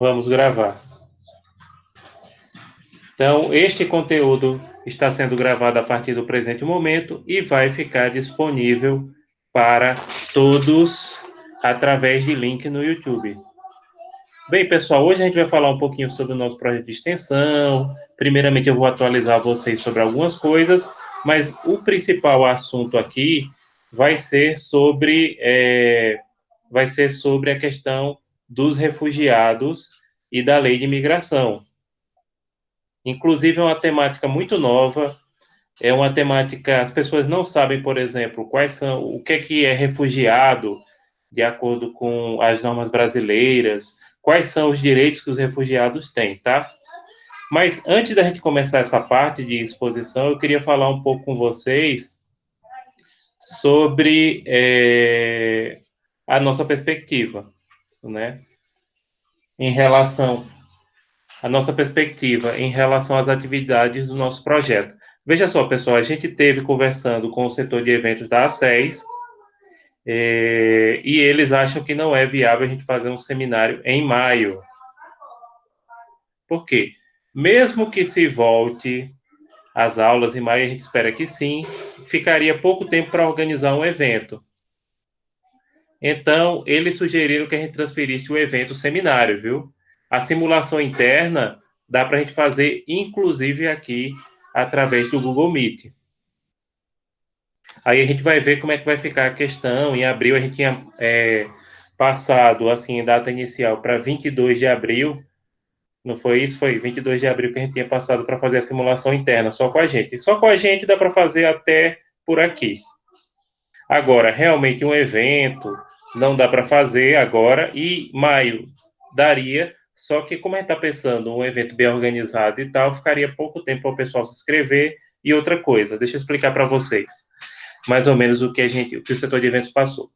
Vamos gravar. Então, este conteúdo está sendo gravado a partir do presente momento e vai ficar disponível para todos através de link no YouTube. Bem, pessoal, hoje a gente vai falar um pouquinho sobre o nosso projeto de extensão. Primeiramente, eu vou atualizar vocês sobre algumas coisas, mas o principal assunto aqui vai ser sobre a questão dos refugiados e da lei de imigração. Inclusive, é uma temática muito nova, é uma temática, as pessoas não sabem, por exemplo, o que é refugiado, de acordo com as normas brasileiras, quais são os direitos que os refugiados têm, tá? Mas antes da gente começar essa parte de exposição, eu queria falar um pouco com vocês sobre a nossa perspectiva, né? Em relação a nossa perspectiva em relação às atividades do nosso projeto. Veja só, pessoal, a gente teve conversando com o setor de eventos da ACES, e eles acham que não é viável a gente fazer um seminário em maio. Por quê? Mesmo que se volte às aulas em maio, a gente espera que sim, ficaria pouco tempo para organizar um evento. Então, eles sugeriram que a gente transferisse o evento seminário, viu? A simulação interna dá para a gente fazer, inclusive aqui, através do Google Meet. Aí a gente vai ver como é que vai ficar a questão. Em abril, a gente tinha passado, assim, data inicial para 22 de abril. Não foi isso? Foi 22 de abril que a gente tinha passado para fazer a simulação interna, só com a gente. Só com a gente dá para fazer até por aqui. Agora, realmente um evento não dá para fazer agora, e maio daria, só que como a gente está pensando um evento bem organizado e tal, ficaria pouco tempo para o pessoal se inscrever. E outra coisa, deixa eu explicar para vocês, mais ou menos o que o setor de eventos passou.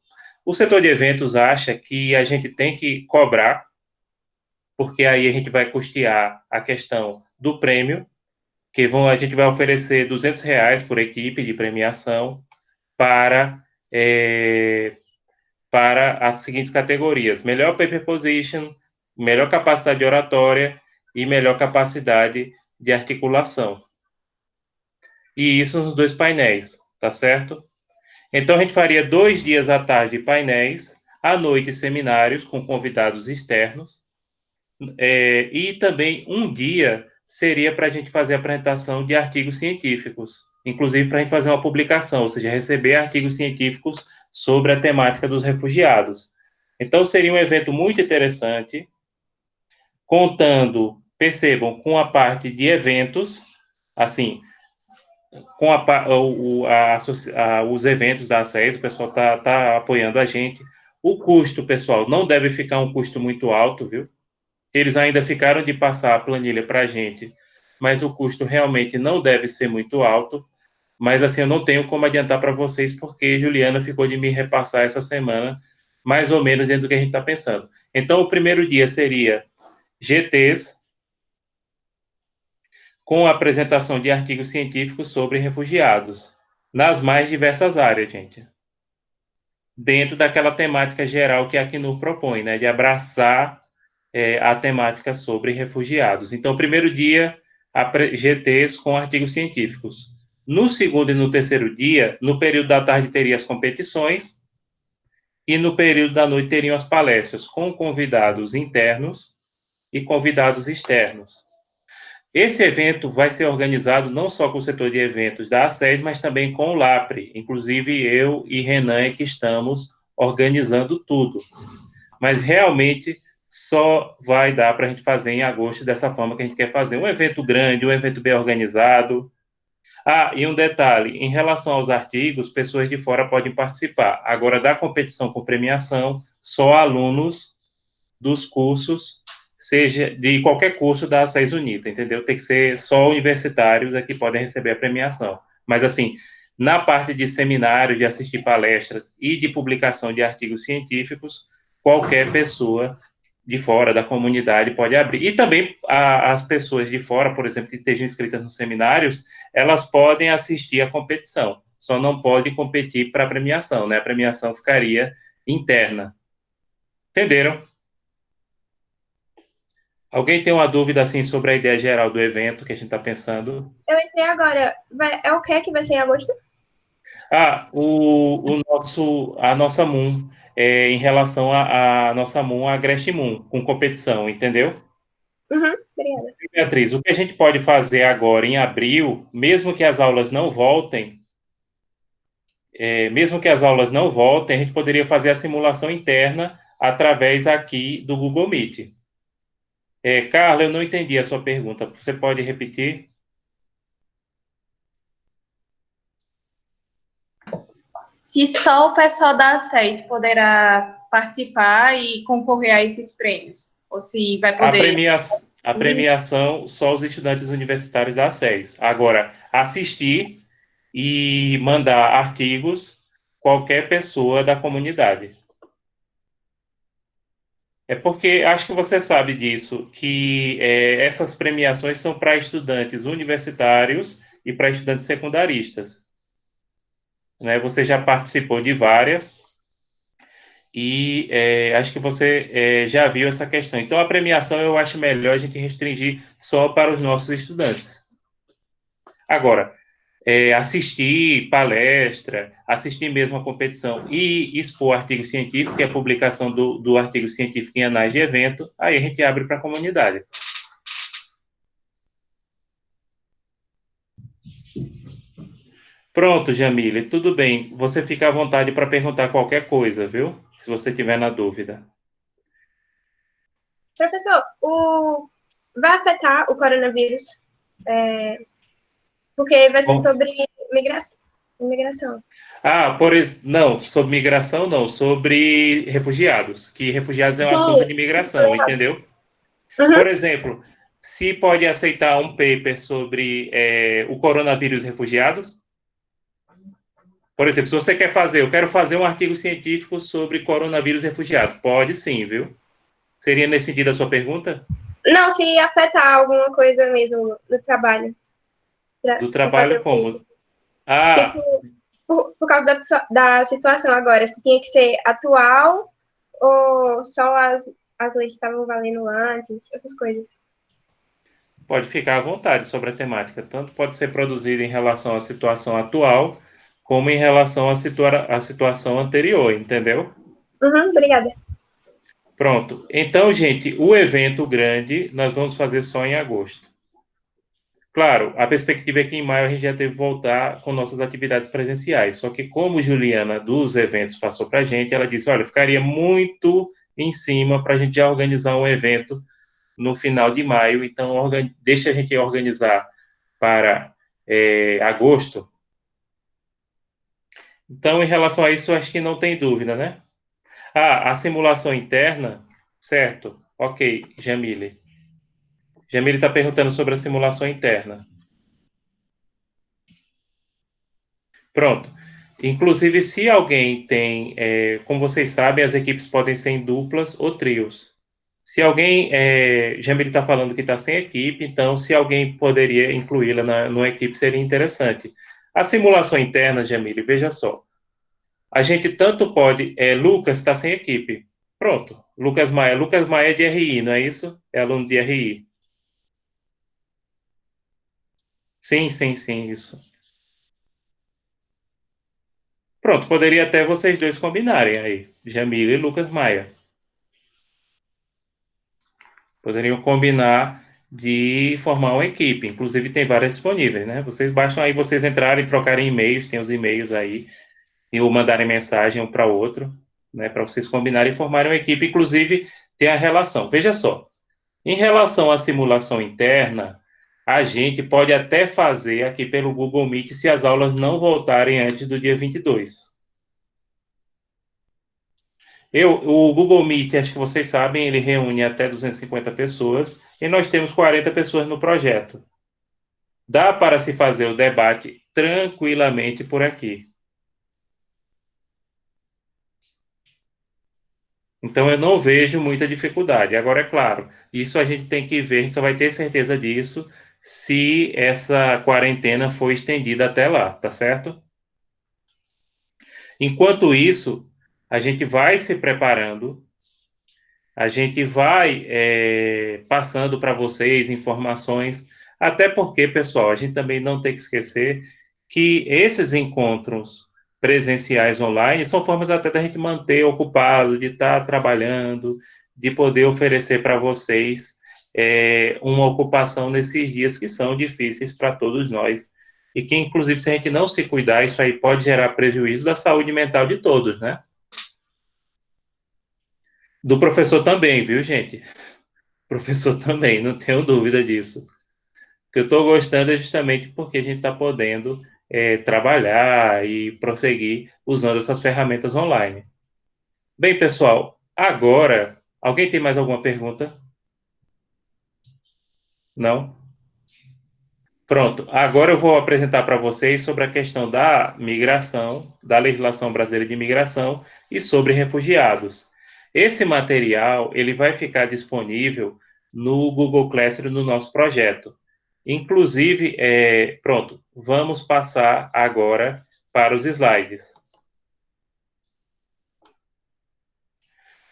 O setor de eventos acha que a gente tem que cobrar, porque aí a gente vai custear a questão do prêmio, a gente vai oferecer R$ 200 por equipe de premiação para é, para as seguintes categorias: melhor paper position, melhor capacidade de oratória e melhor capacidade de articulação. E isso nos 2 painéis, tá certo? Então, a gente faria 2 dias à tarde painéis, à noite seminários com convidados externos, e também um dia seria para a gente fazer a apresentação de artigos científicos, inclusive para a gente fazer uma publicação, ou seja, receber artigos científicos sobre a temática dos refugiados. Então, seria um evento muito interessante, contando, percebam, com a parte de eventos, assim, com os eventos da ACES, o pessoal tá apoiando a gente. O custo, pessoal, não deve ficar um custo muito alto, viu? Eles ainda ficaram de passar a planilha para a gente, mas o custo realmente não deve ser muito alto. Mas assim, eu não tenho como adiantar para vocês, porque Juliana ficou de me repassar essa semana, mais ou menos dentro do que a gente está pensando. Então, o primeiro dia seria GTs, com a apresentação de artigos científicos sobre refugiados, nas mais diversas áreas, gente. Dentro daquela temática geral que a Acnur propõe, né, de abraçar a temática sobre refugiados. Então, primeiro dia, GTs com artigos científicos. No segundo e no terceiro dia, no período da tarde teria as competições, e no período da noite teriam as palestras com convidados internos e convidados externos. Esse evento vai ser organizado não só com o setor de eventos da ACES, mas também com o LAPRE. Inclusive, eu e Renan é que estamos organizando tudo. Mas realmente só vai dar para a gente fazer em agosto dessa forma que a gente quer fazer. Um evento grande, um evento bem organizado. Ah, e um detalhe, em relação aos artigos, pessoas de fora podem participar. Agora, da competição com premiação, só alunos dos cursos, seja de qualquer curso da ACES Unita, entendeu? Tem que ser só universitários que podem receber a premiação. Mas, assim, na parte de seminário, de assistir palestras e de publicação de artigos científicos, qualquer pessoa de fora da comunidade pode abrir. E também as pessoas de fora, por exemplo, que estejam inscritas nos seminários, elas podem assistir à competição, só não podem competir para a premiação, né? A premiação ficaria interna. Entenderam? Alguém tem uma dúvida assim sobre a ideia geral do evento que a gente está pensando? Eu entrei agora. É o que vai ser em agosto? A nossa Moon, em relação à nossa Moon, a Agreste Moon, com competição, entendeu? Uhum, obrigada. Beatriz, o que a gente pode fazer agora em abril, mesmo que as aulas não voltem, a gente poderia fazer a simulação interna através aqui do Google Meet. Carla, eu não entendi a sua pergunta. Você pode repetir? Se só o pessoal da SES poderá participar e concorrer a esses prêmios, ou se vai A, poder. premia a premiação, só os estudantes universitários da SES. Agora, assistir e mandar artigos, qualquer pessoa da comunidade. É porque acho que você sabe disso, que essas premiações são para estudantes universitários e para estudantes secundaristas. Né? Você já participou de várias e acho que você já viu essa questão. Então, a premiação eu acho melhor a gente restringir só para os nossos estudantes. Agora, assistir palestra, assistir mesmo a competição e expor artigo científico, que é a publicação do artigo científico em anais de evento, aí a gente abre para a comunidade. Pronto, Jamile, tudo bem. Você fica à vontade para perguntar qualquer coisa, viu? Se você tiver na dúvida. Professor, vai afetar o coronavírus? Porque vai ser Bom, sobre migração. Imigração. não, sobre migração não, sobre refugiados, que refugiados é um assunto Sim, de migração, entendeu? uhum. Por exemplo, se pode aceitar um paper sobre o coronavírus e refugiados, por exemplo, se você quer fazer, eu quero fazer um artigo científico sobre coronavírus e refugiado, pode sim, viu? Seria nesse sentido a sua pergunta? Não, se afetar alguma coisa mesmo no trabalho, Do para fazer trabalho o paper. como? Ah, Tipo, por causa da situação agora, se tinha que ser atual ou só as leis que estavam valendo antes, essas coisas. pode ficar à vontade sobre a temática. Tanto pode ser produzido em relação à situação atual, como em relação à situação anterior, entendeu? Uhum, obrigada. Pronto. Então, gente, o evento grande nós vamos fazer só em agosto. Claro, a perspectiva é que em maio a gente já teve que voltar com nossas atividades presenciais. Só que como Juliana dos eventos passou para a gente, ela disse, olha, ficaria muito em cima para a gente já organizar um evento no final de maio. Então, deixa a gente organizar para agosto. Então, em relação a isso, acho que não tem dúvida, né? A simulação interna, certo? Ok, Jamile. Jamile está perguntando sobre a simulação interna. Pronto. Inclusive, se alguém tem, como vocês sabem, as equipes podem ser em duplas ou trios. Se alguém, Jamile está falando que está sem equipe, então se alguém poderia incluí-la numa equipe seria interessante. A simulação interna, Jamile, veja só. A gente tanto pode, Lucas está sem equipe. Pronto, Lucas Maia. Lucas Maia é de RI, não é isso? É aluno de RI. Sim, sim, sim, isso. Pronto, poderia até vocês dois combinarem aí, Jamile e Lucas Maia. Poderiam combinar de formar uma equipe. Inclusive, tem várias disponíveis, né? Vocês bastam aí vocês entrarem, trocarem e-mails, tem os e-mails aí, e ou mandarem mensagem um para o outro, né? Para vocês combinarem e formarem uma equipe. Inclusive, tem a relação. Veja só, em relação à simulação interna, a gente pode até fazer aqui pelo Google Meet se as aulas não voltarem antes do dia 22. O Google Meet, acho que vocês sabem, ele reúne até 250 pessoas e nós temos 40 pessoas no projeto. Dá para se fazer o debate tranquilamente por aqui. Então, eu não vejo muita dificuldade. Agora, é claro, isso a gente tem que ver, a gente só vai ter certeza disso se essa quarentena for estendida até lá, tá certo? Enquanto isso, a gente vai se preparando A gente vai passando para vocês informações, até porque, pessoal, a gente também não tem que esquecer que esses encontros presenciais online são formas até da gente manter ocupado, de estar trabalhando, de poder oferecer para vocês uma ocupação nesses dias que são difíceis para todos nós. E que, inclusive, se a gente não se cuidar, isso aí pode gerar prejuízo da saúde mental de todos, né? Do professor também, viu, gente? Professor também, não tenho dúvida disso. O que eu estou gostando é justamente porque a gente está podendo trabalhar e prosseguir usando essas ferramentas online. Bem, pessoal, agora, alguém tem mais alguma pergunta? Não? Pronto, agora eu vou apresentar para vocês sobre a questão da migração, da legislação brasileira de imigração e sobre refugiados. Esse material, ele vai ficar disponível no Google Classroom no nosso projeto. Inclusive, pronto, vamos passar agora para os slides.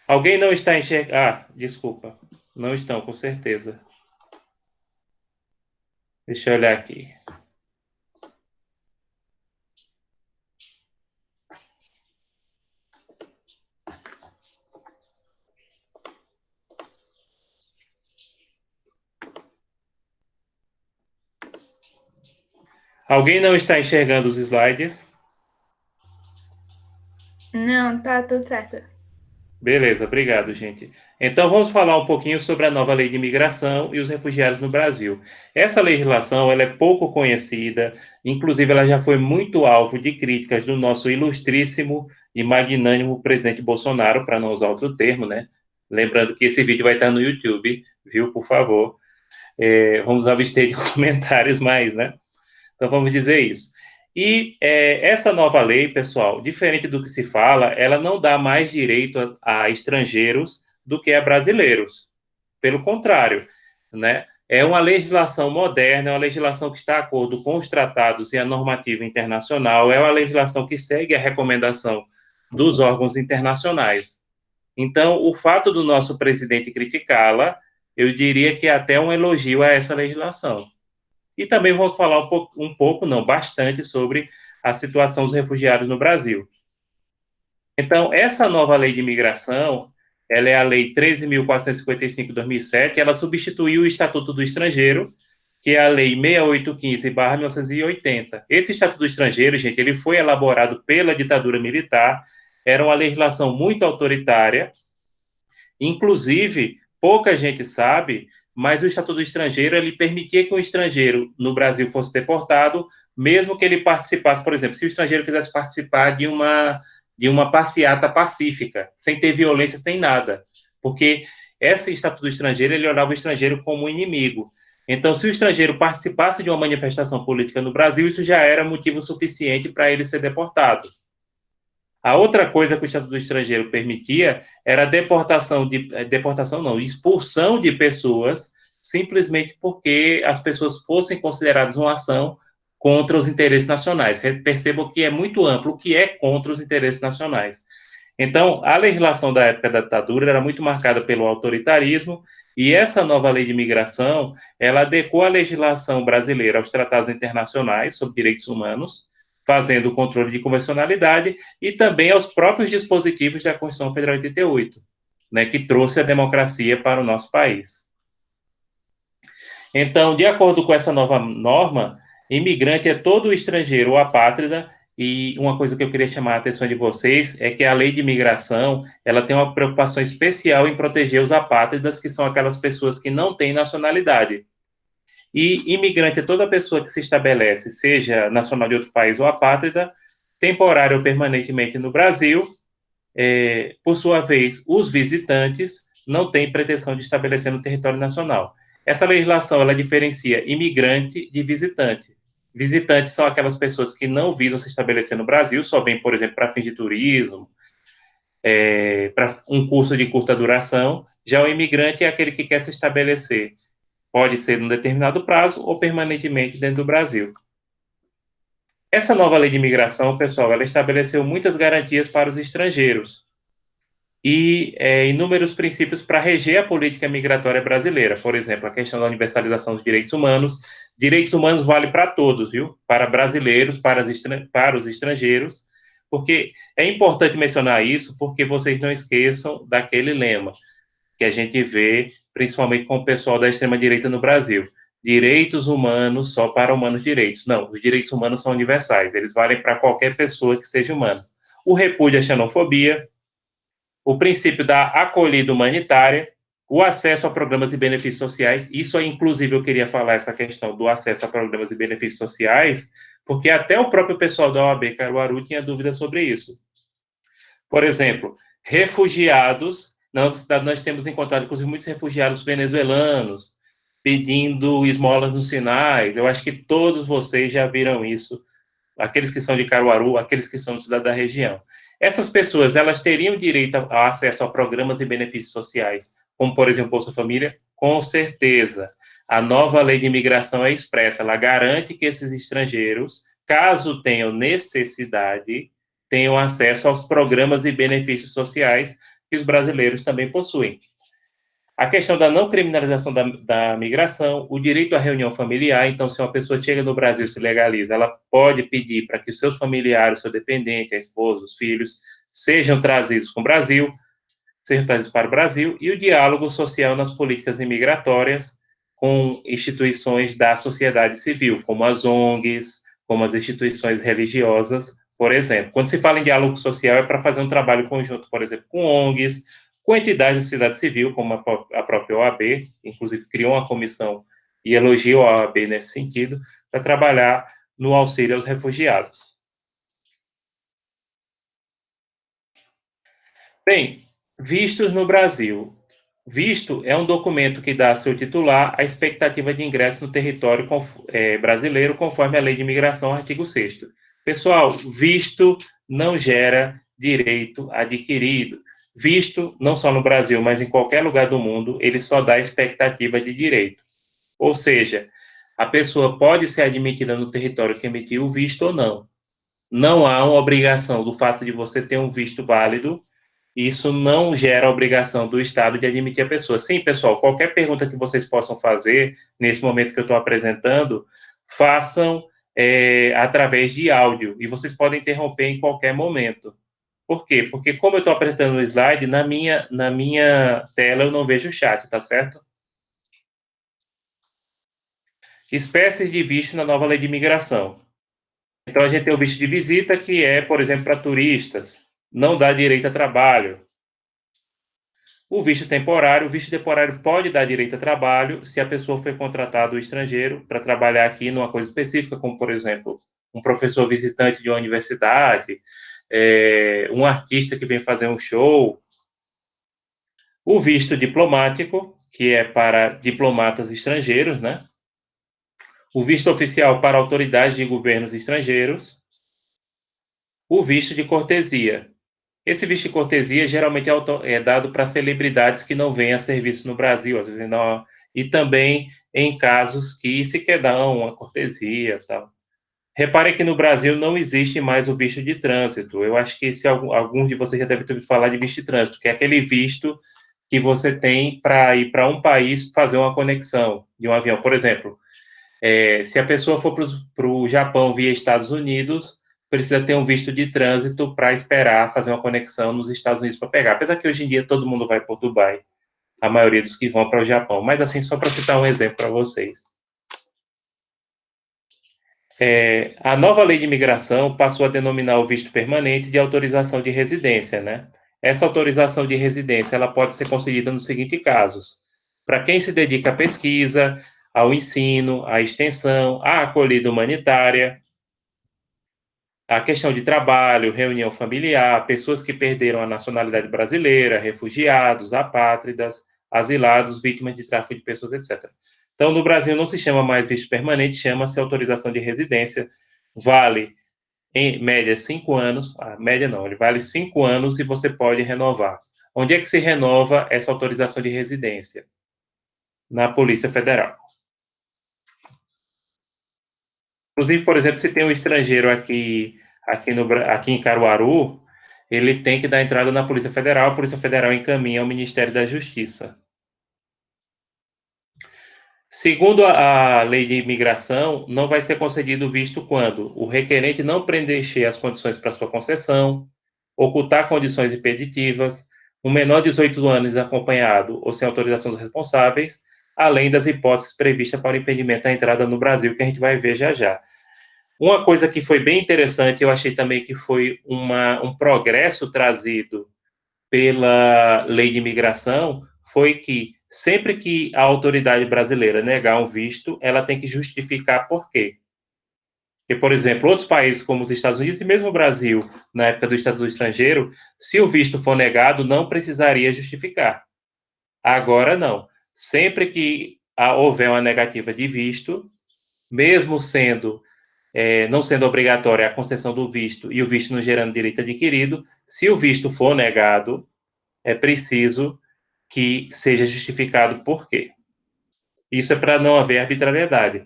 Alguém não está enxergando? Ah, desculpa, não estão, com certeza. Deixa eu olhar aqui. Alguém não está enxergando os slides? Não, tá tudo certo. Beleza, obrigado, gente. Então, vamos falar um pouquinho sobre a nova lei de imigração e os refugiados no Brasil. Essa legislação, ela é pouco conhecida, inclusive ela já foi muito alvo de críticas do nosso ilustríssimo e magnânimo presidente Bolsonaro, para não usar outro termo, né? Lembrando que esse vídeo vai estar no YouTube, viu, por favor. Vamos abster de comentários mais, né? Então, vamos dizer isso. E essa nova lei, pessoal, diferente do que se fala, ela não dá mais direito a estrangeiros do que a brasileiros. Pelo contrário, né? É uma legislação moderna, é uma legislação que está de acordo com os tratados e a normativa internacional, é uma legislação que segue a recomendação dos órgãos internacionais. Então, o fato do nosso presidente criticá-la, eu diria que é até um elogio a essa legislação. E também vamos falar um pouco, não, bastante, sobre a situação dos refugiados no Brasil. Então, essa nova lei de imigração, ela é a Lei 13.455 de 2007, ela substituiu o Estatuto do Estrangeiro, que é a Lei 6815/1980. Esse Estatuto do Estrangeiro, gente, ele foi elaborado pela ditadura militar, era uma legislação muito autoritária, inclusive, pouca gente sabe, mas o Estatuto do Estrangeiro, ele permitia que um estrangeiro no Brasil fosse deportado, mesmo que ele participasse, por exemplo, se o estrangeiro quisesse participar de uma passeata pacífica, sem ter violência, sem nada. Porque esse Estatuto do Estrangeiro, ele olhava o estrangeiro como um inimigo. Então, se o estrangeiro participasse de uma manifestação política no Brasil, isso já era motivo suficiente para ele ser deportado. A outra coisa que o Estatuto do Estrangeiro permitia era a deportação não, expulsão de pessoas, simplesmente porque as pessoas fossem consideradas uma ação contra os interesses nacionais. Percebam que é muito amplo o que é contra os interesses nacionais. Então, a legislação da época da ditadura era muito marcada pelo autoritarismo, e essa nova lei de imigração, ela adequou a legislação brasileira aos tratados internacionais sobre direitos humanos, fazendo o controle de convencionalidade e também aos próprios dispositivos da Constituição Federal de 88, né, que trouxe a democracia para o nosso país. Então, de acordo com essa nova norma, imigrante é todo estrangeiro ou apátrida, e uma coisa que eu queria chamar a atenção de vocês é que a lei de imigração, ela tem uma preocupação especial em proteger os apátridas, que são aquelas pessoas que não têm nacionalidade. E imigrante é toda pessoa que se estabelece, seja nacional de outro país ou apátrida, temporário ou permanentemente no Brasil. Por sua vez, os visitantes não têm pretensão de estabelecer no território nacional. Essa legislação, ela diferencia imigrante de visitante. Visitantes são aquelas pessoas que não visam se estabelecer no Brasil, só vêm, por exemplo, para fins de turismo, para um curso de curta duração. Já o imigrante é aquele que quer se estabelecer. Pode ser num determinado prazo ou permanentemente dentro do Brasil. Essa nova lei de imigração, pessoal, ela estabeleceu muitas garantias para os estrangeiros. e inúmeros princípios para reger a política migratória brasileira. Por exemplo, a questão da universalização dos direitos humanos. Direitos humanos vale para todos, viu? Para brasileiros, para os estrangeiros, porque é importante mencionar isso, porque vocês não esqueçam daquele lema que a gente vê, principalmente com o pessoal da extrema-direita no Brasil. Direitos humanos só para humanos direitos. Não, os direitos humanos são universais, eles valem para qualquer pessoa que seja humana. O repúdio à xenofobia, o princípio da acolhida humanitária, o acesso a programas e benefícios sociais. Isso aí, inclusive, eu queria falar essa questão do acesso a programas e benefícios sociais, porque até o próprio pessoal da OAB Caruaru tinha dúvida sobre isso. Por exemplo, refugiados, na nossa cidade nós temos encontrado, inclusive, muitos refugiados venezuelanos pedindo esmolas nos sinais. Eu acho que todos vocês já viram isso, aqueles que são de Caruaru, aqueles que são de cidade da região. Essas pessoas, elas teriam direito a acesso a programas e benefícios sociais, como, por exemplo, Bolsa Família? Com certeza. A nova lei de imigração é expressa, ela garante que esses estrangeiros, caso tenham necessidade, tenham acesso aos programas e benefícios sociais que os brasileiros também possuem. A questão da não criminalização da migração, o direito à reunião familiar. Então, se uma pessoa chega no Brasil e se legaliza, ela pode pedir para que os seus familiares, seu dependente, a esposa, os filhos, sejam trazidos com o Brasil, sejam trazidos para o Brasil, e o diálogo social nas políticas imigratórias com instituições da sociedade civil, como as ONGs, como as instituições religiosas, por exemplo. Quando se fala em diálogo social, é para fazer um trabalho conjunto, por exemplo, com ONGs, com entidades da sociedade civil, como a própria OAB, inclusive criou uma comissão e elogiou a OAB nesse sentido, para trabalhar no auxílio aos refugiados. Bem, vistos no Brasil. Visto é um documento que dá a seu titular a expectativa de ingresso no território brasileiro, conforme a Lei de Imigração, artigo 6º. Pessoal, visto não gera direito adquirido. Visto, não só no Brasil, mas em qualquer lugar do mundo, ele só dá expectativa de direito. Ou seja, a pessoa pode ser admitida no território que emitiu o visto ou não. Não há uma obrigação do fato de você ter um visto válido, isso não gera obrigação do Estado de admitir a pessoa. Sim, pessoal, qualquer pergunta que vocês possam fazer nesse momento que eu estou apresentando, façam através de áudio, e vocês podem interromper em qualquer momento. Por quê? Porque como eu estou apresentando o slide, na minha tela eu não vejo o chat, tá certo? Espécies de visto na nova lei de imigração. Então, a gente tem o visto de visita, que é, por exemplo, para turistas, não dá direito a trabalho. O visto temporário pode dar direito a trabalho se a pessoa foi contratada do estrangeiro para trabalhar aqui numa coisa específica, como, por exemplo, um professor visitante de uma universidade, um artista que vem fazer um show. O visto diplomático, que é para diplomatas estrangeiros, né? O visto oficial para autoridades de governos estrangeiros. O visto de cortesia. Esse visto de cortesia geralmente é dado para celebridades que não vêm a serviço no Brasil, às vezes não, e também em casos que se quer dar uma cortesia, tal. Repare que no Brasil não existe mais o visto de trânsito. Eu acho que alguns de vocês já devem ter ouvido falar de visto de trânsito, que é aquele visto que você tem para ir para um país fazer uma conexão de um avião. Por exemplo, se a pessoa for para o Japão via Estados Unidos, precisa ter um visto de trânsito para esperar fazer uma conexão nos Estados Unidos para pegar. Apesar que hoje em dia todo mundo vai por Dubai, a maioria dos que vão para o Japão. Mas assim, só para citar um exemplo para vocês. A nova lei de imigração passou a denominar o visto permanente de autorização de residência, né? Essa autorização de residência, ela pode ser concedida nos seguintes casos: para quem se dedica à pesquisa, ao ensino, à extensão, à acolhida humanitária, a questão de trabalho, reunião familiar, pessoas que perderam a nacionalidade brasileira, refugiados, apátridas, asilados, vítimas de tráfico de pessoas, etc. Então, no Brasil não se chama mais visto permanente, chama-se autorização de residência, vale, em média, 5 anos, a média não, ele vale 5 anos e você pode renovar. Onde é que se renova essa autorização de residência? Na Polícia Federal. Inclusive, por exemplo, se tem um estrangeiro aqui em Caruaru, ele tem que dar entrada na Polícia Federal, a Polícia Federal encaminha ao Ministério da Justiça. Segundo a lei de imigração, não vai ser concedido visto quando o requerente não preencher as condições para sua concessão, ocultar condições impeditivas, um menor de 18 anos acompanhado ou sem autorização dos responsáveis, além das hipóteses previstas para o impedimento da entrada no Brasil, que a gente vai ver já já. Uma coisa que foi bem interessante, eu achei também que foi um progresso trazido pela lei de imigração, foi que sempre que a autoridade brasileira negar um visto, ela tem que justificar por quê. Porque, por exemplo, outros países como os Estados Unidos e mesmo o Brasil, na época do Estado do Estrangeiro, se o visto for negado, não precisaria justificar. Agora, não. Sempre que houver uma negativa de visto, mesmo não sendo obrigatória a concessão do visto e o visto não gerando direito adquirido, se o visto for negado, é preciso que seja justificado por quê. Isso é para não haver arbitrariedade.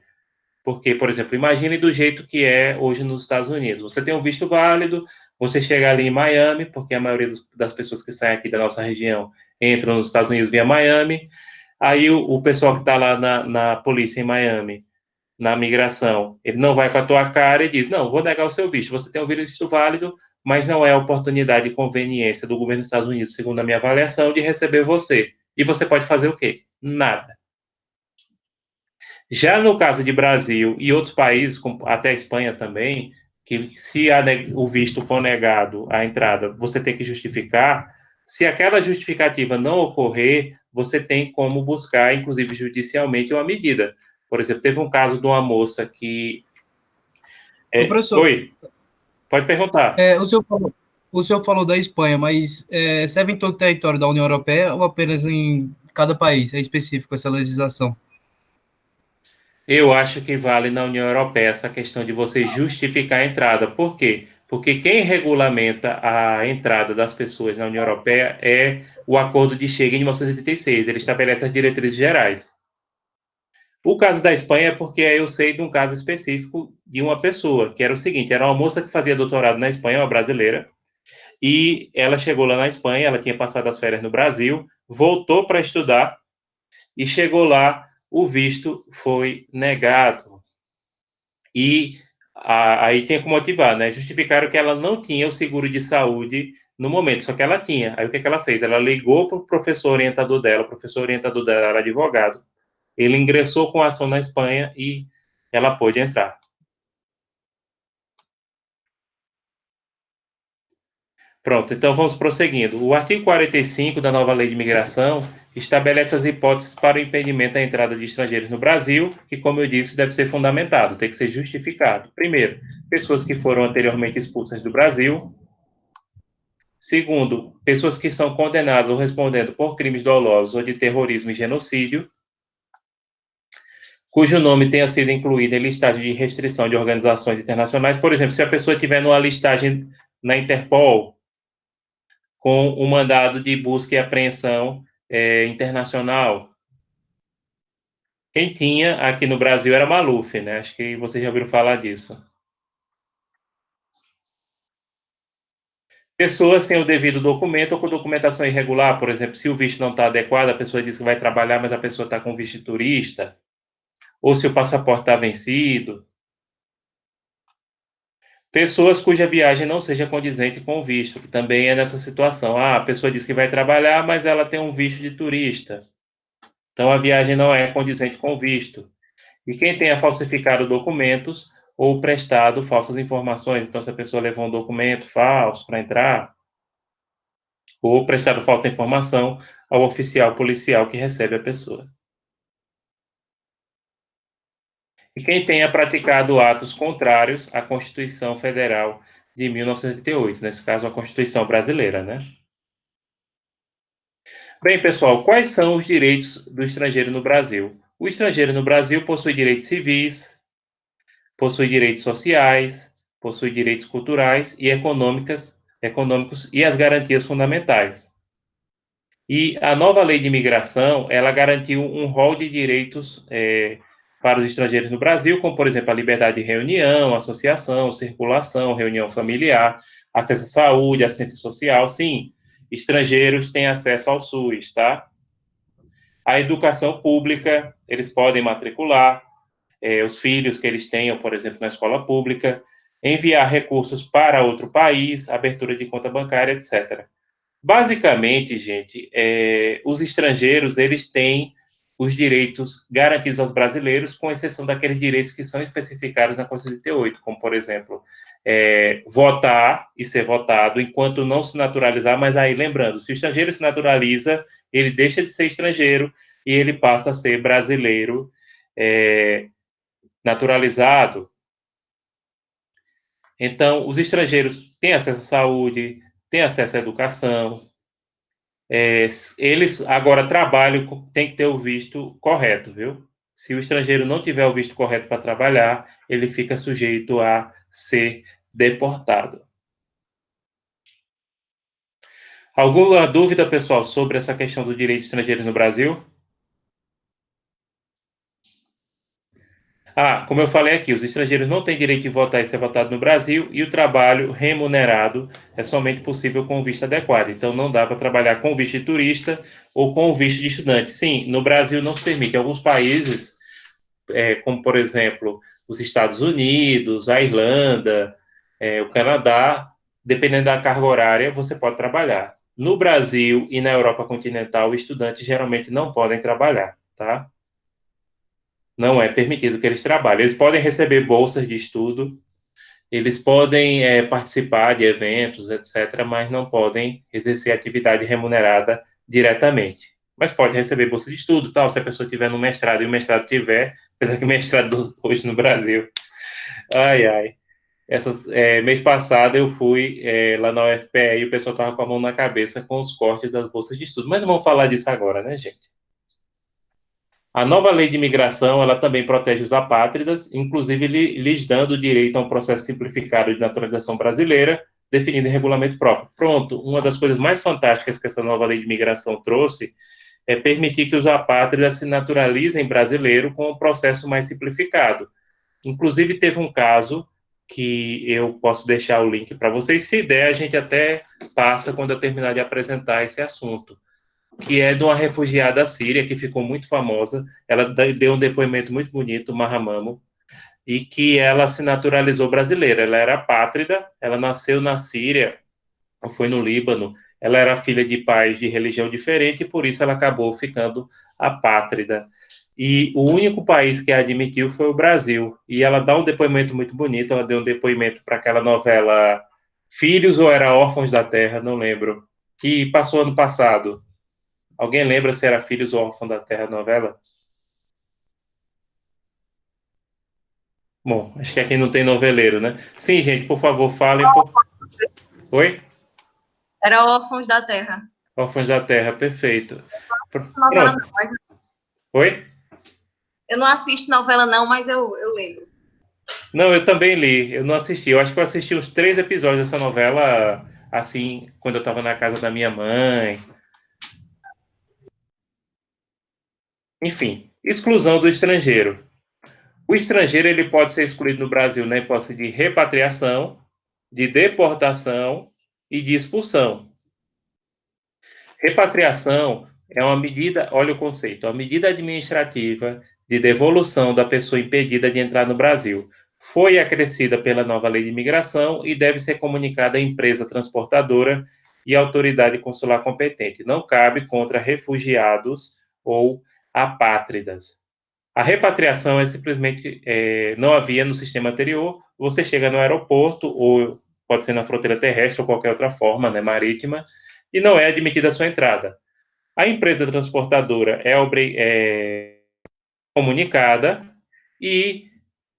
Porque, por exemplo, imagine do jeito que é hoje nos Estados Unidos. Você tem um visto válido, você chega ali em Miami, porque a maioria das pessoas que saem aqui da nossa região entram nos Estados Unidos via Miami. Aí o pessoal que está lá na polícia em Miami, na migração, ele não vai com a tua cara e diz, não, vou negar o seu visto. Você tem um visto válido, mas não é a oportunidade e conveniência do governo dos Estados Unidos, segundo a minha avaliação, de receber você. E você pode fazer o quê? Nada. Já no caso de Brasil e outros países, até a Espanha também, que se o visto for negado a entrada, você tem que justificar. Se aquela justificativa não ocorrer, você tem como buscar, inclusive judicialmente, uma medida. Por exemplo, teve um caso de uma moça que... Professor, Oi, pode perguntar. O senhor falou da Espanha, mas serve em todo o território da União Europeia ou apenas em cada país? É específico essa legislação? Eu acho que vale na União Europeia essa questão de você justificar a entrada. Por quê? Porque quem regulamenta a entrada das pessoas na União Europeia é o Acordo de Schengen de 1986. Ele estabelece as diretrizes gerais. O caso da Espanha é porque eu sei de um caso específico de uma pessoa, que era o seguinte, era uma moça que fazia doutorado na Espanha, uma brasileira, e ela chegou lá na Espanha, ela tinha passado as férias no Brasil, voltou para estudar, e chegou lá, o visto foi negado. E aí tinha que motivar, né? Justificaram que ela não tinha o seguro de saúde no momento, só que ela tinha. Aí o que ela fez? Ela ligou para o professor orientador dela, o professor orientador dela era advogado, ele ingressou com a ação na Espanha e ela pôde entrar. Pronto, então vamos prosseguindo. O artigo 45 da nova Lei de Imigração estabelece as hipóteses para o impedimento da entrada de estrangeiros no Brasil, que, como eu disse, deve ser fundamentado, tem que ser justificado. Primeiro, pessoas que foram anteriormente expulsas do Brasil. Segundo, pessoas que são condenadas ou respondendo por crimes dolosos ou de terrorismo e genocídio, cujo nome tenha sido incluído em listagem de restrição de organizações internacionais. Por exemplo, se a pessoa estiver numa listagem na Interpol, com um mandado de busca e apreensão internacional. Quem tinha aqui no Brasil era Maluf, né? Acho que vocês já ouviram falar disso. Pessoas sem o devido documento ou com documentação irregular, por exemplo, se o visto não está adequado, a pessoa diz que vai trabalhar, mas a pessoa está com visto de turista, ou se o passaporte está vencido. Pessoas cuja viagem não seja condizente com o visto, que também é nessa situação. A pessoa diz que vai trabalhar, mas ela tem um visto de turista. Então, a viagem não é condizente com o visto. E quem tenha falsificado documentos ou prestado falsas informações. Então, se a pessoa levou um documento falso para entrar, ou prestado falsa informação ao oficial policial que recebe a pessoa. E quem tenha praticado atos contrários à Constituição Federal de 1988, nesse caso, a Constituição brasileira, né? Bem, pessoal, quais são os direitos do estrangeiro no Brasil? O estrangeiro no Brasil possui direitos civis, possui direitos sociais, possui direitos culturais e econômicos e as garantias fundamentais. E a nova lei de imigração, ela garantiu um rol de direitos para os estrangeiros no Brasil, como, por exemplo, a liberdade de reunião, associação, circulação, reunião familiar, acesso à saúde, assistência social, sim, estrangeiros têm acesso ao SUS, tá? A educação pública, eles podem matricular, os filhos que eles tenham, por exemplo, na escola pública, enviar recursos para outro país, abertura de conta bancária, etc. Basicamente, gente, os estrangeiros, eles têm os direitos garantidos aos brasileiros, com exceção daqueles direitos que são especificados na Constituição de 88, como, por exemplo, votar e ser votado enquanto não se naturalizar, mas aí, lembrando, se o estrangeiro se naturaliza, ele deixa de ser estrangeiro e ele passa a ser brasileiro naturalizado. Então, os estrangeiros têm acesso à saúde, têm acesso à educação, eles agora trabalham, tem que ter o visto correto, viu? Se o estrangeiro não tiver o visto correto para trabalhar, ele fica sujeito a ser deportado. Alguma dúvida, pessoal, sobre essa questão do direito estrangeiro no Brasil? Como eu falei aqui, os estrangeiros não têm direito de votar e ser votado no Brasil, e o trabalho remunerado é somente possível com o visto adequado. Então, não dá para trabalhar com visto de turista ou com visto de estudante. Sim, no Brasil não se permite. Em alguns países, como, por exemplo, os Estados Unidos, a Irlanda, o Canadá, dependendo da carga horária, você pode trabalhar. No Brasil e na Europa continental, estudantes geralmente não podem trabalhar, tá? Não é permitido que eles trabalhem. Eles podem receber bolsas de estudo, eles podem participar de eventos, etc., mas não podem exercer atividade remunerada diretamente. Mas pode receber bolsa de estudo, tal, se a pessoa tiver no mestrado e o mestrado tiver, apesar que o mestrado hoje no Brasil. Mês passado eu fui lá na UFPE e o pessoal estava com a mão na cabeça com os cortes das bolsas de estudo. Mas não vamos falar disso agora, né, gente? A nova lei de imigração, ela também protege os apátridas, inclusive lhes dando o direito a um processo simplificado de naturalização brasileira, definido em regulamento próprio. Pronto, uma das coisas mais fantásticas que essa nova lei de imigração trouxe é permitir que os apátridas se naturalizem brasileiro com um processo mais simplificado. Inclusive, teve um caso que eu posso deixar o link para vocês, se der, a gente até passa quando eu terminar de apresentar esse assunto, que é de uma refugiada síria que ficou muito famosa. Ela deu um depoimento muito bonito, Mahamamo, e que ela se naturalizou brasileira. Ela era apátrida, ela nasceu na Síria, foi no Líbano, ela era filha de pais de religião diferente e por isso ela acabou ficando apátrida. E o único país que a admitiu foi o Brasil. E ela dá um depoimento muito bonito, ela deu um depoimento para aquela novela Filhos ou era Órfãos da Terra, não lembro, que passou ano passado. Alguém lembra se era Filhos ou Órfãos da Terra novela? Bom, acho que aqui não tem noveleiro, né? Sim, gente, por favor, falem. Oi? Era Órfãos da Terra. Órfãos da Terra, perfeito. Novela Pronto. não, mas... Oi? Eu não assisto novela, não, mas eu lembro. Não, eu também li. Eu não assisti. Eu acho que eu assisti uns 3 episódios dessa novela, assim, quando eu estava na casa da minha mãe. Enfim, exclusão do estrangeiro. O estrangeiro ele pode ser excluído no Brasil na hipótese de repatriação, de deportação e de expulsão. Repatriação é uma medida, olha o conceito, uma medida administrativa de devolução da pessoa impedida de entrar no Brasil. Foi acrescida pela nova lei de imigração e deve ser comunicada à empresa transportadora e à autoridade consular competente. Não cabe contra refugiados ou apátridas. A repatriação é simplesmente, não havia no sistema anterior, você chega no aeroporto, ou pode ser na fronteira terrestre ou qualquer outra forma, né, marítima, e não é admitida a sua entrada. A empresa transportadora é comunicada e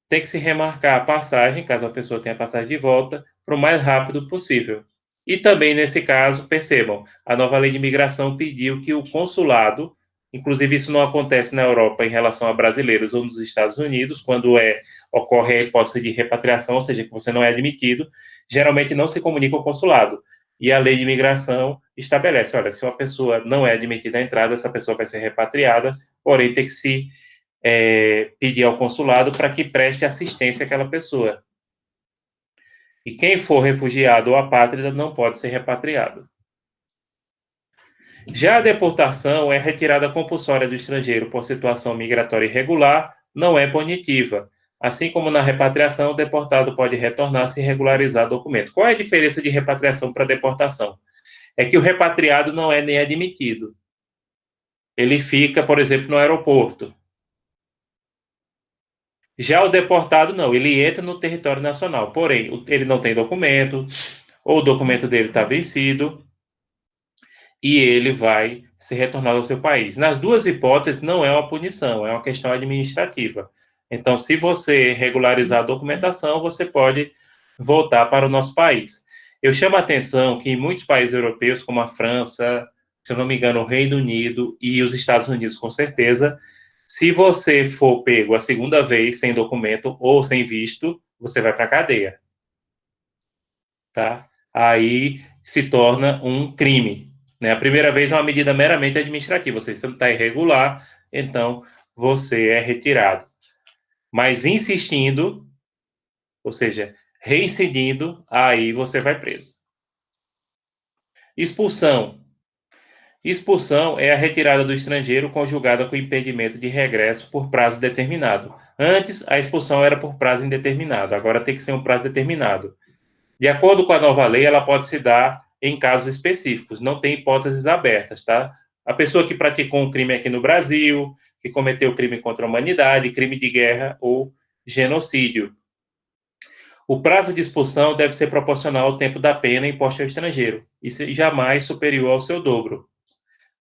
tem que se remarcar a passagem, caso a pessoa tenha passagem de volta, para o mais rápido possível. E também, nesse caso, percebam, a nova lei de imigração pediu que o consulado, inclusive isso não acontece na Europa em relação a brasileiros ou nos Estados Unidos, quando ocorre a hipótese de repatriação, ou seja, que você não é admitido, geralmente não se comunica ao consulado. E a lei de imigração estabelece, olha, se uma pessoa não é admitida à entrada, essa pessoa vai ser repatriada, porém tem que se pedir ao consulado para que preste assistência àquela pessoa. E quem for refugiado ou apátrida não pode ser repatriado. Já a deportação é retirada compulsória do estrangeiro por situação migratória irregular, não é punitiva. Assim como na repatriação, o deportado pode retornar se regularizar o documento. Qual é a diferença de repatriação para deportação? É que o repatriado não é nem admitido. Ele fica, por exemplo, no aeroporto. Já o deportado, não, ele entra no território nacional, porém, ele não tem documento, ou o documento dele está vencido, e ele vai ser retornado ao seu país. Nas duas hipóteses, não é uma punição, é uma questão administrativa. Então, se você regularizar a documentação, você pode voltar para o nosso país. Eu chamo a atenção que em muitos países europeus, como a França, se eu não me engano, o Reino Unido e os Estados Unidos, com certeza, se você for pego a segunda vez sem documento ou sem visto, você vai para a cadeia. Tá? Aí se torna um crime. Né? A primeira vez é uma medida meramente administrativa, ou seja, você não está irregular, então você é retirado. Mas insistindo, ou seja, reincidindo, aí você vai preso. Expulsão. Expulsão é a retirada do estrangeiro conjugada com impedimento de regresso por prazo determinado. Antes, a expulsão era por prazo indeterminado, agora tem que ser um prazo determinado. De acordo com a nova lei, ela pode se dar em casos específicos, não tem hipóteses abertas, tá? A pessoa que praticou um crime aqui no Brasil, que cometeu crime contra a humanidade, crime de guerra ou genocídio. O prazo de expulsão deve ser proporcional ao tempo da pena imposta ao estrangeiro, e jamais superior ao seu dobro.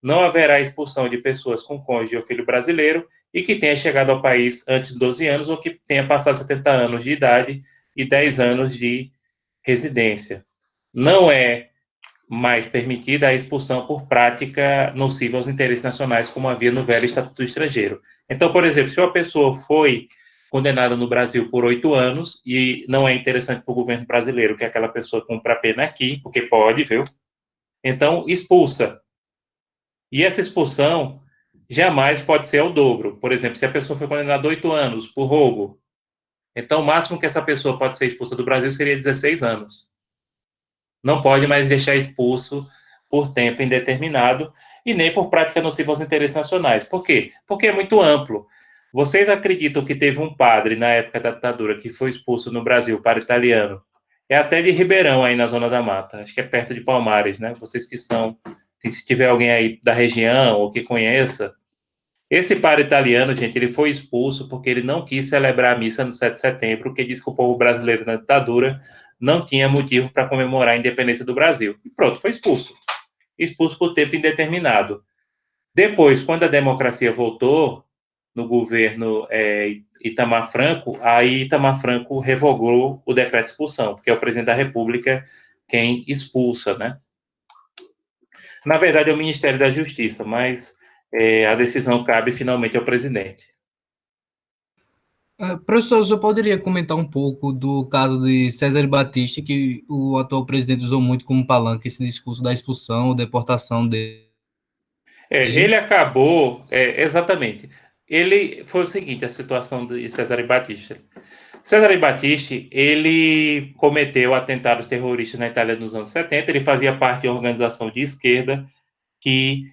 Não haverá expulsão de pessoas com cônjuge ou filho brasileiro e que tenha chegado ao país antes de 12 anos ou que tenha passado 70 anos de idade e 10 anos de residência. Não é mais permitida a expulsão por prática nociva aos interesses nacionais, como havia no velho Estatuto do Estrangeiro. Então, por exemplo, se uma pessoa foi condenada no Brasil por 8 anos e não é interessante para o governo brasileiro que aquela pessoa cumpra a pena aqui, porque pode, viu? Então, expulsa. E essa expulsão jamais pode ser ao dobro. Por exemplo, se a pessoa foi condenada a 8 anos por roubo, então o máximo que essa pessoa pode ser expulsa do Brasil seria 16 anos. Não pode mais deixar expulso por tempo indeterminado e nem por prática nociva aos interesses nacionais. Por quê? Porque é muito amplo. Vocês acreditam que teve um padre, na época da ditadura, que foi expulso no Brasil para italiano? É até de Ribeirão, aí na Zona da Mata. Acho que é perto de Palmares, né? Vocês que são... Se tiver alguém aí da região ou que conheça, esse padre italiano, gente, ele foi expulso porque ele não quis celebrar a missa no 7 de setembro, que diz que o povo brasileiro na ditadura não tinha motivo para comemorar a independência do Brasil. E pronto, foi expulso. Expulso por tempo indeterminado. Depois, quando a democracia voltou no governo Itamar Franco, aí Itamar Franco revogou o decreto de expulsão, porque é o presidente da República quem expulsa, né? Na verdade, é o Ministério da Justiça, mas a decisão cabe finalmente ao presidente. Professor, você poderia comentar um pouco do caso de César Battisti, que o atual presidente usou muito como palanque esse discurso da expulsão ou deportação dele? Ele acabou, exatamente. Ele foi o seguinte, a situação de Cesare Battisti. Cesare Battisti, ele cometeu atentados terroristas na Itália nos anos 70, ele fazia parte de uma organização de esquerda que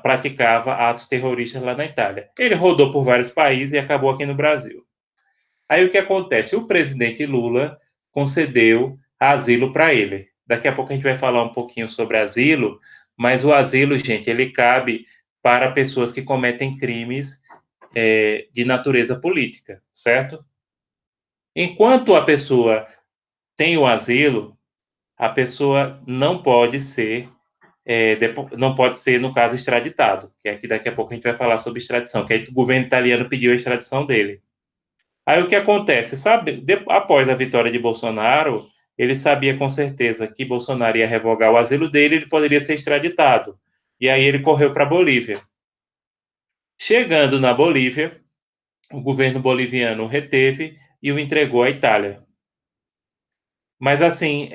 praticava atos terroristas lá na Itália. Ele rodou por vários países e acabou aqui no Brasil. Aí o que acontece? O presidente Lula concedeu asilo para ele. Daqui a pouco a gente vai falar um pouquinho sobre asilo, mas o asilo, gente, ele cabe para pessoas que cometem crimes de natureza política, certo? Enquanto a pessoa tem o asilo, a pessoa não pode ser, no caso, extraditado, que aqui daqui a pouco a gente vai falar sobre extradição, que aí o governo italiano pediu a extradição dele. Aí o que acontece? Sabe, após a vitória de Bolsonaro, ele sabia com certeza que Bolsonaro ia revogar o asilo dele, ele poderia ser extraditado. E aí ele correu para a Bolívia. Chegando na Bolívia, o governo boliviano o reteve e o entregou à Itália. Mas assim,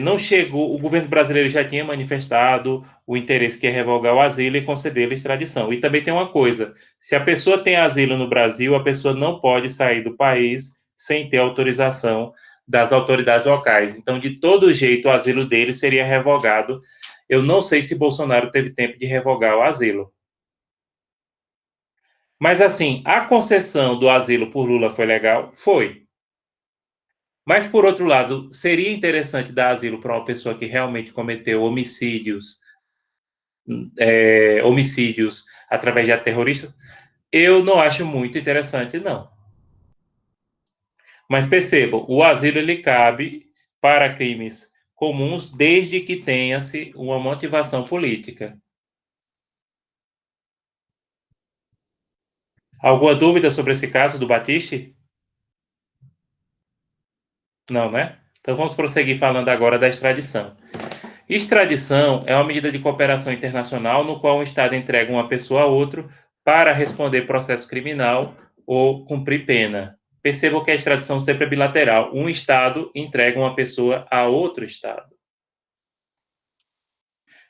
não chegou, o governo brasileiro já tinha manifestado o interesse que é revogar o asilo e conceder-lhe extradição. E também tem uma coisa, se a pessoa tem asilo no Brasil, a pessoa não pode sair do país sem ter autorização das autoridades locais. Então, de todo jeito, o asilo dele seria revogado. Eu não sei se Bolsonaro teve tempo de revogar o asilo. Mas, assim, a concessão do asilo por Lula foi legal? Foi. Mas, por outro lado, seria interessante dar asilo para uma pessoa que realmente cometeu homicídios, homicídios através de terroristas? Eu não acho muito interessante, não. Mas percebam, o asilo ele cabe para crimes comuns desde que tenha-se uma motivação política. Alguma dúvida sobre esse caso do Batiste? Não, né? Então vamos prosseguir falando agora da extradição. Extradição é uma medida de cooperação internacional no qual um Estado entrega uma pessoa a outro para responder processo criminal ou cumprir pena. Percebam que a extradição sempre é bilateral. Um Estado entrega uma pessoa a outro Estado.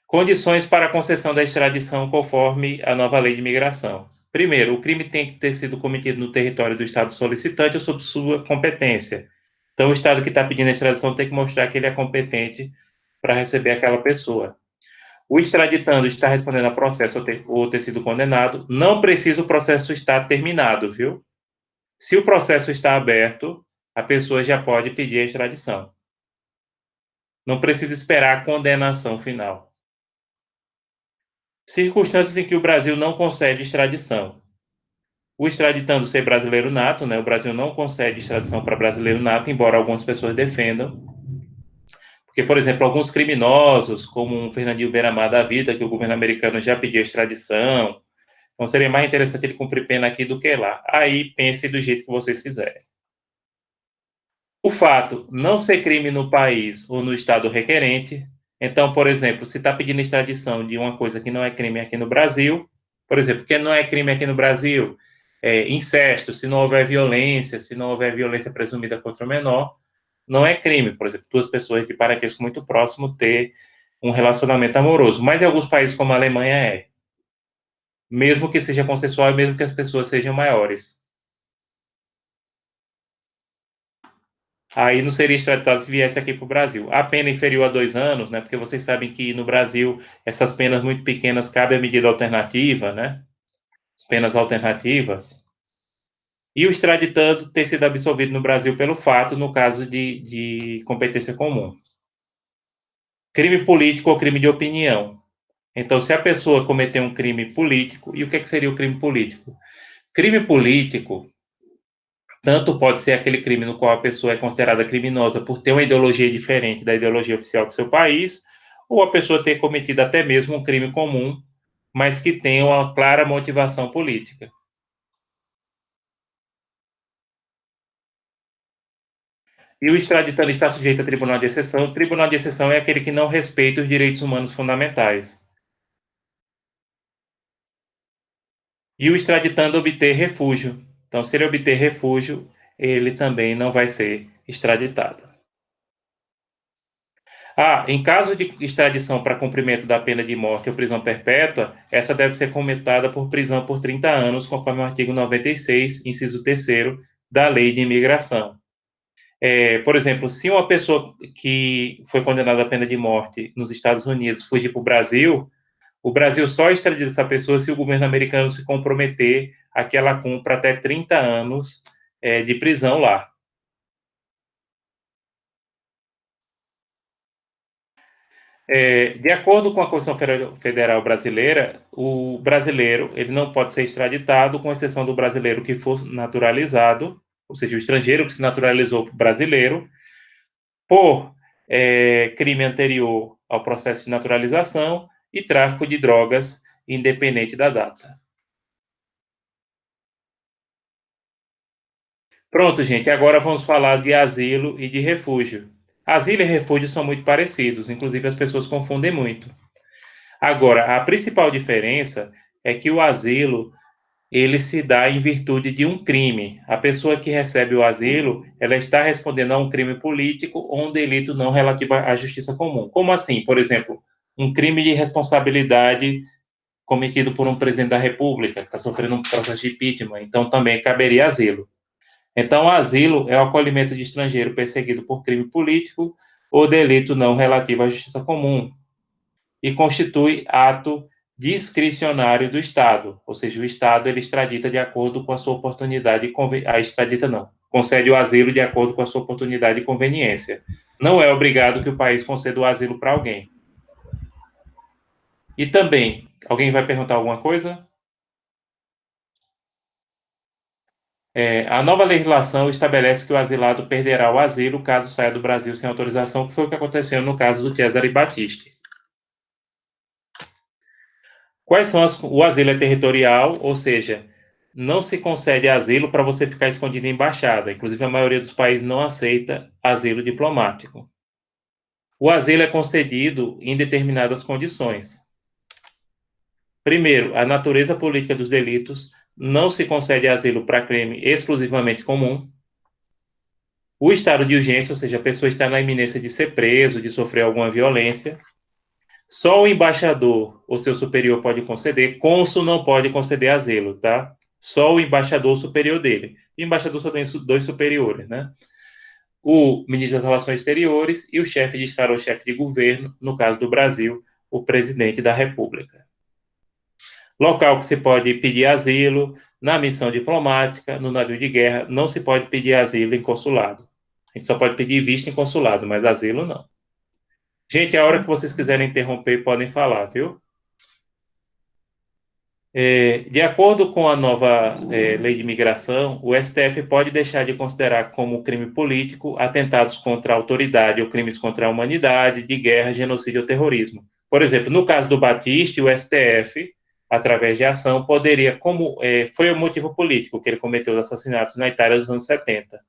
Condições para a concessão da extradição conforme a nova lei de imigração. Primeiro, o crime tem que ter sido cometido no território do Estado solicitante ou sob sua competência. Então, o Estado que está pedindo a extradição tem que mostrar que ele é competente para receber aquela pessoa. O extraditando está respondendo a processo ou ter sido condenado. Não precisa o processo estar terminado, viu? Se o processo está aberto, a pessoa já pode pedir a extradição. Não precisa esperar a condenação final. Circunstâncias em que o Brasil não concede extradição. O extraditando ser brasileiro nato, né? O Brasil não concede extradição para brasileiro nato, embora algumas pessoas defendam. Porque, por exemplo, alguns criminosos, como um Fernandinho Beiramar da vida, que o governo americano já pediu extradição, então seria mais interessante ele cumprir pena aqui do que lá. Aí pense do jeito que vocês quiserem. O fato não ser crime no país ou no estado requerente. Então, por exemplo, se está pedindo extradição de uma coisa que não é crime aqui no Brasil, por exemplo, que não é crime aqui no Brasil, incesto, se não houver violência, se não houver violência presumida contra o menor, não é crime, por exemplo, duas pessoas de parentesco muito próximo ter um relacionamento amoroso. Mas em alguns países, como a Alemanha, é. Mesmo que seja consensual e mesmo que as pessoas sejam maiores. Aí não seria extraditado se viesse aqui para o Brasil. A pena inferior a 2 anos, né? Porque vocês sabem que no Brasil essas penas muito pequenas cabem a medida alternativa, né? As penas alternativas. E o extraditando ter sido absolvido no Brasil pelo fato, no caso de competência comum. Crime político ou crime de opinião. Então, se a pessoa cometer um crime político, e o que seria o crime político? Crime político tanto pode ser aquele crime no qual a pessoa é considerada criminosa por ter uma ideologia diferente da ideologia oficial do seu país, ou a pessoa ter cometido até mesmo um crime comum, mas que tenha uma clara motivação política. E o extraditando está sujeito a tribunal de exceção. O tribunal de exceção é aquele que não respeita os direitos humanos fundamentais. E o extraditando obter refúgio. Então, se ele obter refúgio, ele também não vai ser extraditado. Em caso de extradição para cumprimento da pena de morte ou prisão perpétua, essa deve ser comutada por prisão por 30 anos, conforme o artigo 96, inciso 3º, da Lei de Imigração. Por exemplo, se uma pessoa que foi condenada à pena de morte nos Estados Unidos fugir para o Brasil só extradita essa pessoa se o governo americano se comprometer a que ela cumpra até 30 anos de prisão lá. De acordo com a Constituição Federal Brasileira, o brasileiro ele não pode ser extraditado, com exceção do brasileiro que for naturalizado, ou seja, o estrangeiro que se naturalizou brasileiro, por crime anterior ao processo de naturalização e tráfico de drogas, independente da data. Pronto, gente, agora vamos falar de asilo e de refúgio. Asilo e refúgio são muito parecidos, inclusive as pessoas confundem muito. Agora, a principal diferença é que o asilo, ele se dá em virtude de um crime. A pessoa que recebe o asilo, ela está respondendo a um crime político ou um delito não relativo à justiça comum. Como assim? Por exemplo, um crime de responsabilidade cometido por um presidente da República, que está sofrendo um processo de impeachment, então também caberia asilo. Então, asilo é o acolhimento de estrangeiro perseguido por crime político ou delito não relativo à justiça comum e constitui ato discricionário do Estado, ou seja, o Estado ele extradita de acordo com a sua oportunidade, extradita não, concede o asilo de acordo com a sua oportunidade e conveniência. Não é obrigado que o país conceda o asilo para alguém. E também, alguém vai perguntar alguma coisa? A nova legislação estabelece que o asilado perderá o asilo caso saia do Brasil sem autorização, que foi o que aconteceu no caso do Cesare Battisti. Quais são o asilo é territorial, ou seja, não se concede asilo para você ficar escondido em embaixada. Inclusive, a maioria dos países não aceita asilo diplomático. O asilo é concedido em determinadas condições. Primeiro, a natureza política dos delitos não se concede asilo para crime exclusivamente comum. O estado de urgência, ou seja, a pessoa está na iminência de ser preso, de sofrer alguma violência. Só o embaixador ou seu superior pode conceder, cônsul não pode conceder asilo, tá? Só o embaixador superior dele. O embaixador só tem 2 superiores, né? O ministro das Relações Exteriores e o chefe de Estado ou chefe de governo, no caso do Brasil, o presidente da República. Local que se pode pedir asilo, na missão diplomática, no navio de guerra, não se pode pedir asilo em consulado. A gente só pode pedir visto em consulado, mas asilo não. Gente, a hora que vocês quiserem interromper, podem falar, viu? De acordo com a nova lei de imigração, o STF pode deixar de considerar como crime político atentados contra a autoridade ou crimes contra a humanidade, de guerra, genocídio ou terrorismo. Por exemplo, no caso do Battisti, o STF, através de ação, poderia, foi o motivo político que ele cometeu os assassinatos na Itália dos anos 70.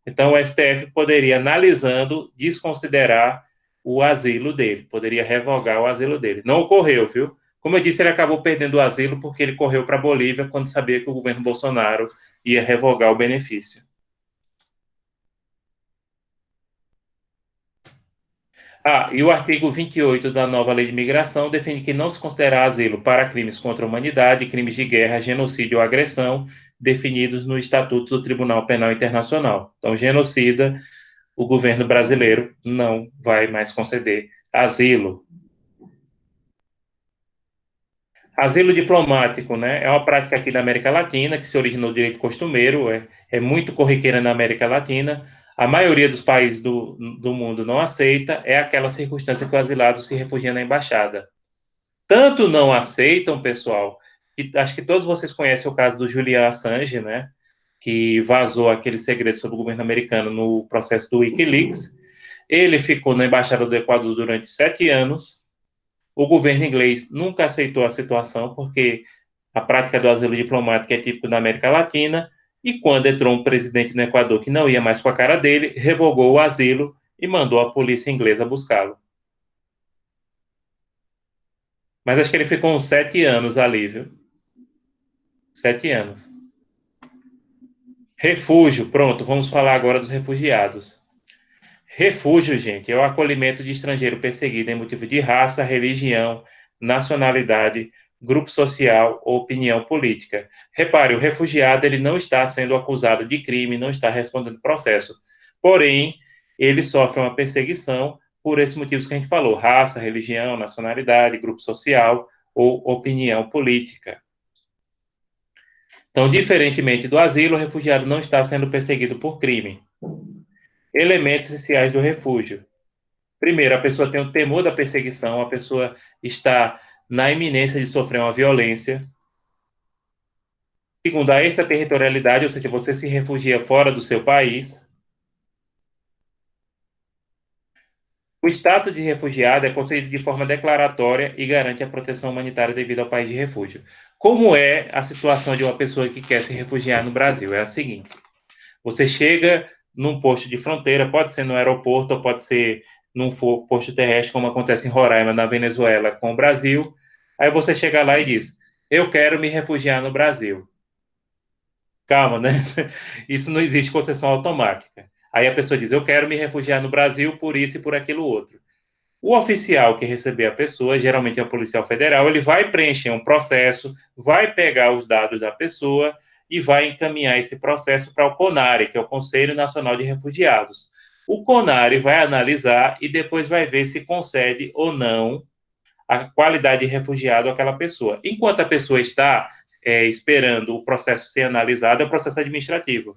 Então, o STF poderia, analisando, desconsiderar o asilo dele, poderia revogar o asilo dele. Não ocorreu, viu? Como eu disse, ele acabou perdendo o asilo porque ele correu para a Bolívia quando sabia que o governo Bolsonaro ia revogar o benefício. E o artigo 28 da nova lei de imigração define que não se considera asilo para crimes contra a humanidade, crimes de guerra, genocídio ou agressão, definidos no Estatuto do Tribunal Penal Internacional. Então, genocida, o governo brasileiro não vai mais conceder asilo. Asilo diplomático, né? É uma prática aqui da América Latina que se originou do direito costumeiro, é muito corriqueira na América Latina. A maioria dos países do mundo não aceita, é aquela circunstância que o asilado se refugia na embaixada. Tanto não aceitam, pessoal, que acho que todos vocês conhecem o caso do Julian Assange, né? Que vazou aquele segredo sobre o governo americano no processo do Wikileaks. Ele ficou na embaixada do Equador durante 7 anos. O governo inglês nunca aceitou a situação, porque a prática do asilo diplomático é típico da América Latina, e quando entrou um presidente no Equador que não ia mais com a cara dele, revogou o asilo e mandou a polícia inglesa buscá-lo. Mas acho que ele ficou uns 7 anos ali, viu? 7 anos. Refúgio, pronto, vamos falar agora dos refugiados. Refúgio, gente, é o acolhimento de estrangeiro perseguido em motivo de raça, religião, nacionalidade, grupo social ou opinião política. Repare, o refugiado ele não está sendo acusado de crime, não está respondendo processo. Porém, ele sofre uma perseguição por esses motivos que a gente falou: raça, religião, nacionalidade, grupo social ou opinião política. Então, diferentemente do asilo, o refugiado não está sendo perseguido por crime. Elementos essenciais do refúgio. Primeiro, a pessoa tem o temor da perseguição, a pessoa está na iminência de sofrer uma violência. Segundo, a extraterritorialidade, ou seja, você se refugia fora do seu país. O status de refugiado é concedido de forma declaratória e garante a proteção humanitária devido ao país de refúgio. Como é a situação de uma pessoa que quer se refugiar no Brasil? É a seguinte: você chega num posto de fronteira, pode ser no aeroporto ou pode ser num posto terrestre, como acontece em Roraima, na Venezuela, com o Brasil. Aí você chega lá e diz: eu quero me refugiar no Brasil. Calma, né? Isso não existe concessão automática. Aí a pessoa diz: eu quero me refugiar no Brasil por isso e por aquilo outro. O oficial que receber a pessoa, geralmente é o policial federal, ele vai preencher um processo, vai pegar os dados da pessoa e vai encaminhar esse processo para o CONARE, que é o Conselho Nacional de Refugiados. O CONARE vai analisar e depois vai ver se concede ou não a qualidade de refugiado àquela pessoa. Enquanto a pessoa está esperando o processo ser analisado, é um processo administrativo.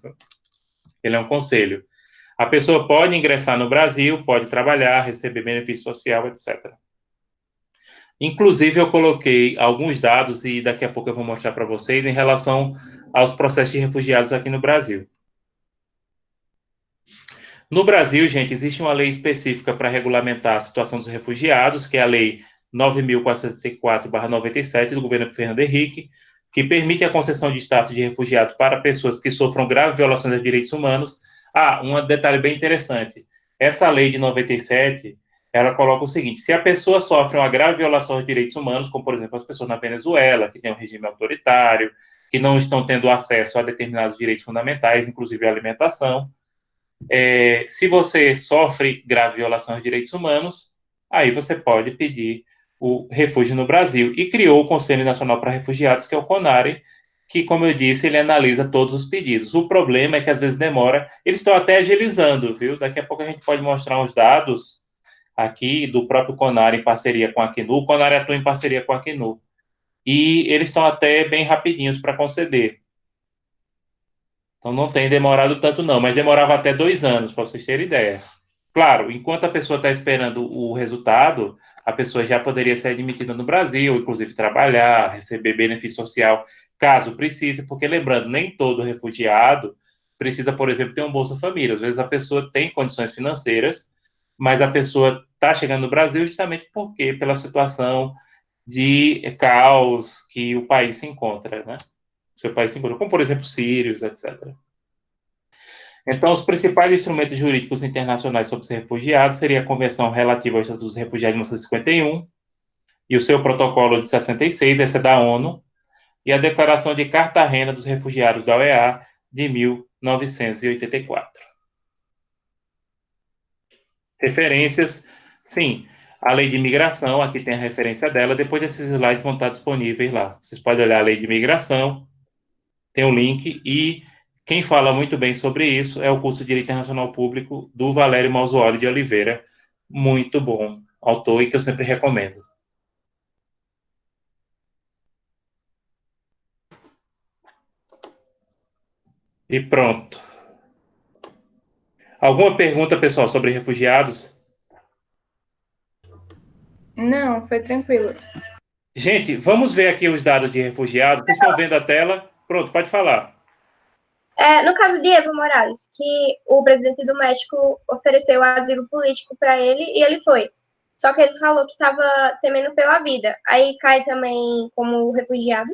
Ele é um conselho. A pessoa pode ingressar no Brasil, pode trabalhar, receber benefício social, etc. Inclusive, eu coloquei alguns dados, e daqui a pouco eu vou mostrar para vocês, em relação aos processos de refugiados aqui no Brasil. No Brasil, gente, existe uma lei específica para regulamentar a situação dos refugiados, que é a Lei 9.404/97, do governo Fernando Henrique, que permite a concessão de status de refugiado para pessoas que sofram graves violações de direitos humanos. Um detalhe bem interessante. Essa lei de 97, ela coloca o seguinte: se a pessoa sofre uma grave violação de direitos humanos, como, por exemplo, as pessoas na Venezuela, que tem um regime autoritário, que não estão tendo acesso a determinados direitos fundamentais, inclusive a alimentação, se você sofre grave violação de direitos humanos, aí você pode pedir o refúgio no Brasil. E criou o Conselho Nacional para Refugiados, que é o CONARE, que, como eu disse, ele analisa todos os pedidos. O problema é que, às vezes, demora. Eles estão até agilizando, viu? Daqui a pouco a gente pode mostrar uns dados aqui do próprio CONARE em parceria com a Acnur. O CONARE atua em parceria com a Acnur. E eles estão até bem rapidinhos para conceder. Então, não tem demorado tanto, não, mas demorava até 2 anos, para vocês terem ideia. Claro, enquanto a pessoa está esperando o resultado, a pessoa já poderia ser admitida no Brasil, inclusive trabalhar, receber benefício social, caso precise, porque, lembrando, nem todo refugiado precisa, por exemplo, ter um Bolsa Família. Às vezes a pessoa tem condições financeiras, mas a pessoa está chegando no Brasil justamente porque, pela situação de caos que o país se encontra, né? Seu país se encontra, como, por exemplo, sírios, etc. Então, os principais instrumentos jurídicos internacionais sobre os refugiados seria a Convenção relativa ao Estatuto dos Refugiados de 1951 e o seu protocolo de 66, essa é da ONU, e a Declaração de Cartagena dos Refugiados da OEA de 1984. Referências, sim, a Lei de Imigração, aqui tem a referência dela, depois desses slides vão estar disponíveis lá. Vocês podem olhar a Lei de Imigração, tem o link, e quem fala muito bem sobre isso é o curso de Direito Internacional Público do Valério Mausooli de Oliveira, muito bom, autor, e que eu sempre recomendo. E pronto. Alguma pergunta, pessoal, sobre refugiados? Não, foi tranquilo. Gente, vamos ver aqui os dados de refugiados. Vocês estão vendo a tela? Pronto, pode falar. No caso de Evo Morales, que o presidente do México ofereceu asilo político para ele e ele foi. Só que ele falou que estava temendo pela vida. Aí cai também como refugiado?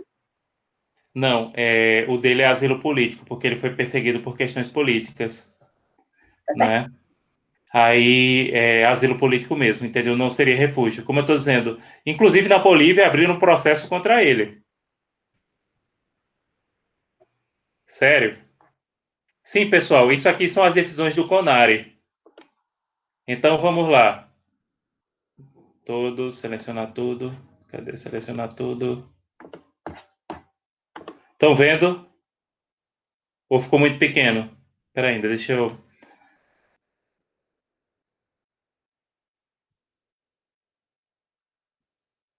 Não, o dele é asilo político, porque ele foi perseguido por questões políticas, né? Aí é asilo político mesmo, entendeu? Não seria refúgio. Como eu estou dizendo, inclusive na Bolívia abriram um processo contra ele. Sério? Sim, pessoal, isso aqui são as decisões do CONARE. Então, vamos lá. Todos, selecionar tudo. Cadê selecionar tudo? Estão vendo? Ou ficou muito pequeno? Espera ainda, deixa eu...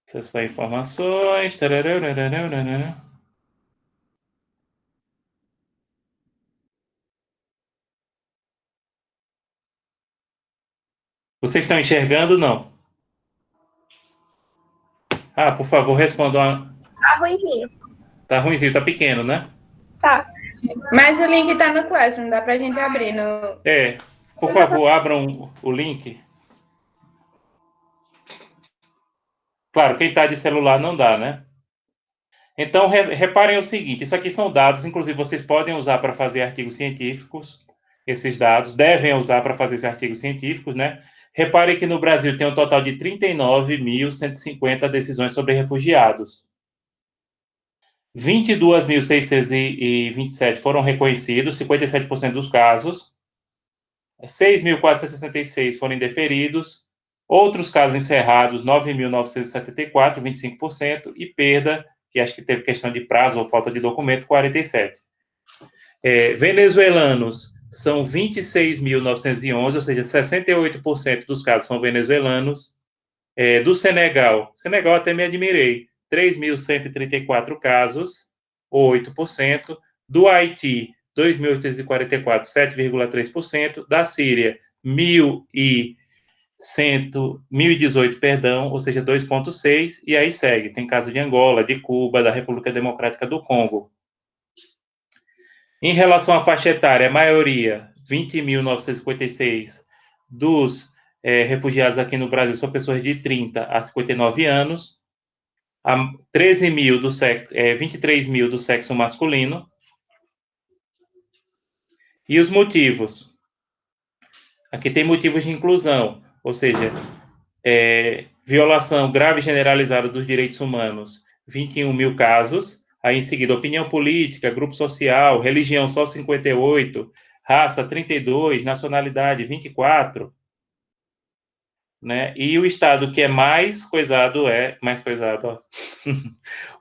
acessar informações. Vocês estão enxergando, não? Por favor, respondam. Tá ruimzinho. Tá ruimzinho, tá pequeno, né? Tá. Mas o link tá no Classroom, dá pra gente abrir no... Por favor, abram o link. Claro, quem tá de celular não dá, né? Então, reparem o seguinte, isso aqui são dados, inclusive vocês podem usar para fazer artigos científicos, esses dados, devem usar para fazer esses artigos científicos, né? Reparem que no Brasil tem um total de 39.150 decisões sobre refugiados. 22.627 foram reconhecidos, 57% dos casos. 6.466 foram indeferidos. Outros casos encerrados, 9.974, 25%. E perda, que acho que teve questão de prazo ou falta de documento, 47%. Venezuelanos são 26.911, ou seja, 68% dos casos são venezuelanos. Do Senegal até me admirei, 3.134 casos, ou 8%. Do Haiti, 2.844, 7,3%. Da Síria, 1.018, perdão, ou seja, 2,6%. E aí segue, tem caso de Angola, de Cuba, da República Democrática do Congo. Em relação à faixa etária, a maioria, 20.956 dos refugiados aqui no Brasil são pessoas de 30 a 59 anos, 23 mil do sexo masculino. E os motivos? Aqui tem motivos de inclusão, ou seja, violação grave generalizada dos direitos humanos, 21 mil casos. Aí, em seguida, opinião política, grupo social, religião, só 58, raça, 32, nacionalidade, 24. Né? E o estado que é mais coisado, ó.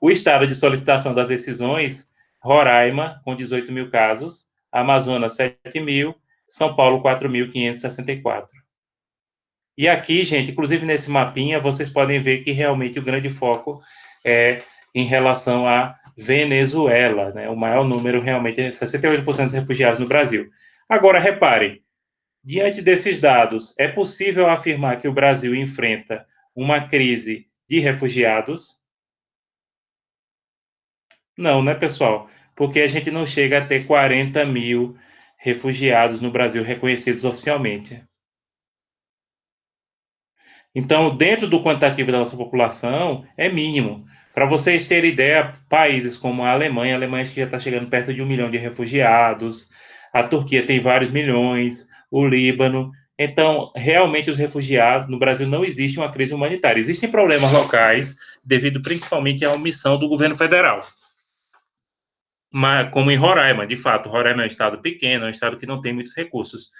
O estado de solicitação das decisões, Roraima, com 18 mil casos, Amazonas, 7 mil, São Paulo, 4.564. E aqui, gente, inclusive nesse mapinha, vocês podem ver que realmente o grande foco é em relação à Venezuela, né? O maior número realmente é 68% dos refugiados no Brasil. Agora, reparem, diante desses dados, é possível afirmar que o Brasil enfrenta uma crise de refugiados? Não, né, pessoal? Porque a gente não chega a ter 40 mil refugiados no Brasil reconhecidos oficialmente. Então, dentro do quantitativo da nossa população, é mínimo. Para vocês terem ideia, países como a Alemanha acho que já está chegando perto de 1 milhão de refugiados, a Turquia tem vários milhões, o Líbano. Então, realmente, os refugiados, no Brasil não existe uma crise humanitária. Existem problemas locais, devido principalmente à omissão do governo federal. Mas, como em Roraima, de fato, Roraima é um estado pequeno, é um estado que não tem muitos recursos.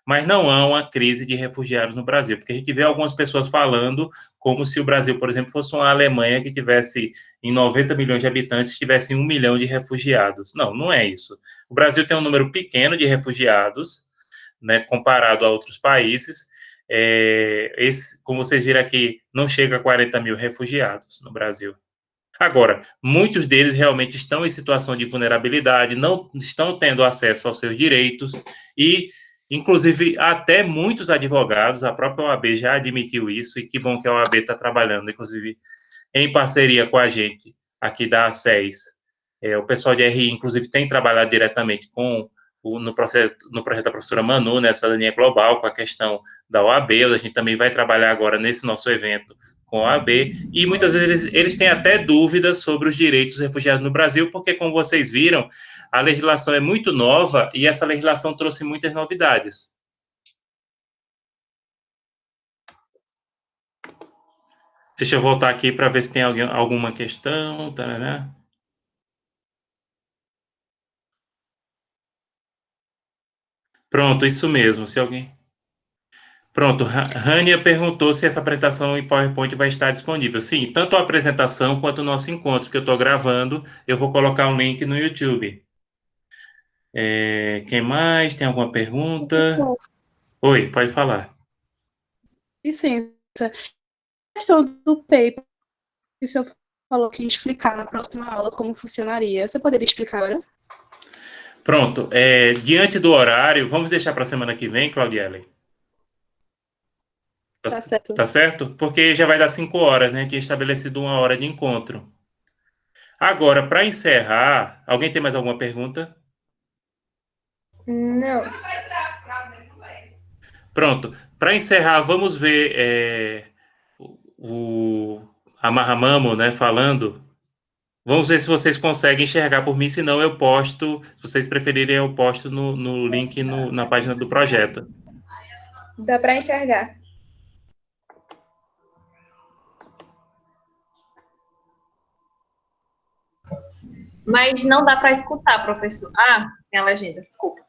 Mas não há uma crise de refugiados no Brasil, porque a gente vê algumas pessoas falando como se o Brasil, por exemplo, fosse uma Alemanha que tivesse, em 90 milhões de habitantes, tivesse 1 milhão de refugiados. Não, não é isso. O Brasil tem um número pequeno de refugiados, né, comparado a outros países. Como vocês viram aqui, não chega a 40 mil refugiados no Brasil. Agora, muitos deles realmente estão em situação de vulnerabilidade, não estão tendo acesso aos seus direitos e, inclusive, até muitos advogados, a própria OAB já admitiu isso, e que bom que a OAB está trabalhando, inclusive, em parceria com a gente aqui da ACES. O pessoal de RI, inclusive, tem trabalhado diretamente no projeto da professora Manu, nessa linha global, com a questão da OAB. A gente também vai trabalhar agora nesse nosso evento com a OAB, e muitas vezes eles têm até dúvidas sobre os direitos dos refugiados no Brasil, porque, como vocês viram, a legislação é muito nova e essa legislação trouxe muitas novidades. Deixa eu voltar aqui para ver se tem alguma questão. Tarará. Pronto, isso mesmo. Se alguém... Pronto, Rania perguntou se essa apresentação em PowerPoint vai estar disponível. Sim, tanto a apresentação quanto o nosso encontro que eu estou gravando, eu vou colocar um link no YouTube. Quem mais? Tem alguma pergunta? Oi, pode falar. Licença. A questão do paper, que o senhor falou que ia explicar na próxima aula como funcionaria. Você poderia explicar agora? Pronto. Diante do horário, vamos deixar para a semana que vem, Claudiele? Tá certo. Tá certo? Porque já vai dar 5 horas, né? Tinha estabelecido 1 hora de encontro. Agora, para encerrar, alguém tem mais alguma pergunta? Não. Pronto. Para encerrar, vamos ver a Mahamamo, né, falando. Vamos ver se vocês conseguem enxergar por mim, senão eu posto, se vocês preferirem, eu posto no link na página do projeto. Dá para enxergar. Mas não dá para escutar, professor. Ah, tem a legenda, desculpa.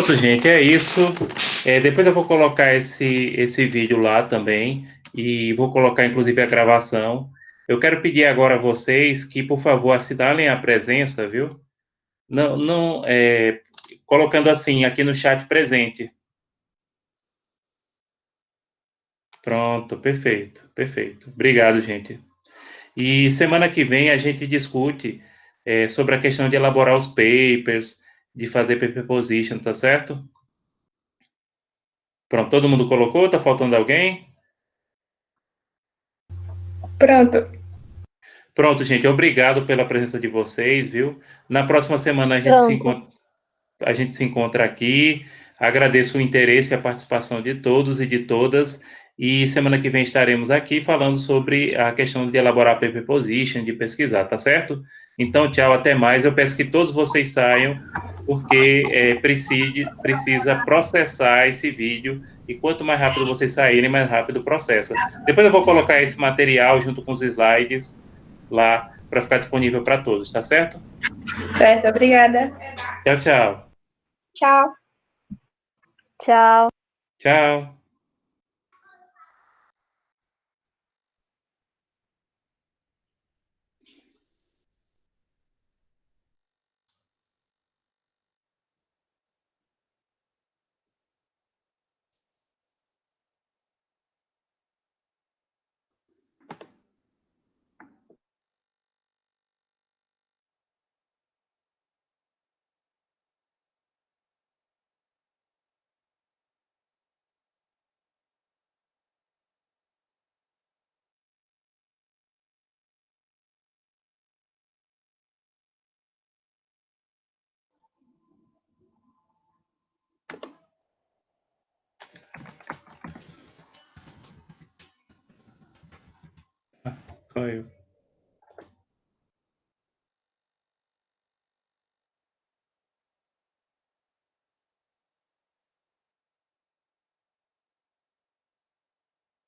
Pronto, gente, é isso. Depois eu vou colocar esse vídeo lá também e vou colocar inclusive a gravação. Eu quero pedir agora a vocês que, por favor, assinalem a presença, viu? Não, não, colocando assim aqui no chat presente. Pronto, perfeito, perfeito. Obrigado, gente. E semana que vem a gente discute sobre a questão de elaborar os papers, de fazer paper position, tá certo? Pronto, todo mundo colocou? Tá faltando alguém? Pronto. Pronto, gente, obrigado pela presença de vocês, viu? Na próxima semana a gente se encontra aqui. Agradeço o interesse e a participação de todos e de todas. E semana que vem estaremos aqui falando sobre a questão de elaborar paper position, de pesquisar, tá certo? Então, tchau, até mais. Eu peço que todos vocês saiam, porque precisa processar esse vídeo. E quanto mais rápido vocês saírem, mais rápido processa. Depois eu vou colocar esse material junto com os slides lá para ficar disponível para todos, tá certo? Certo, obrigada. Tchau, tchau. Tchau. Tchau. Tchau. Sou eu.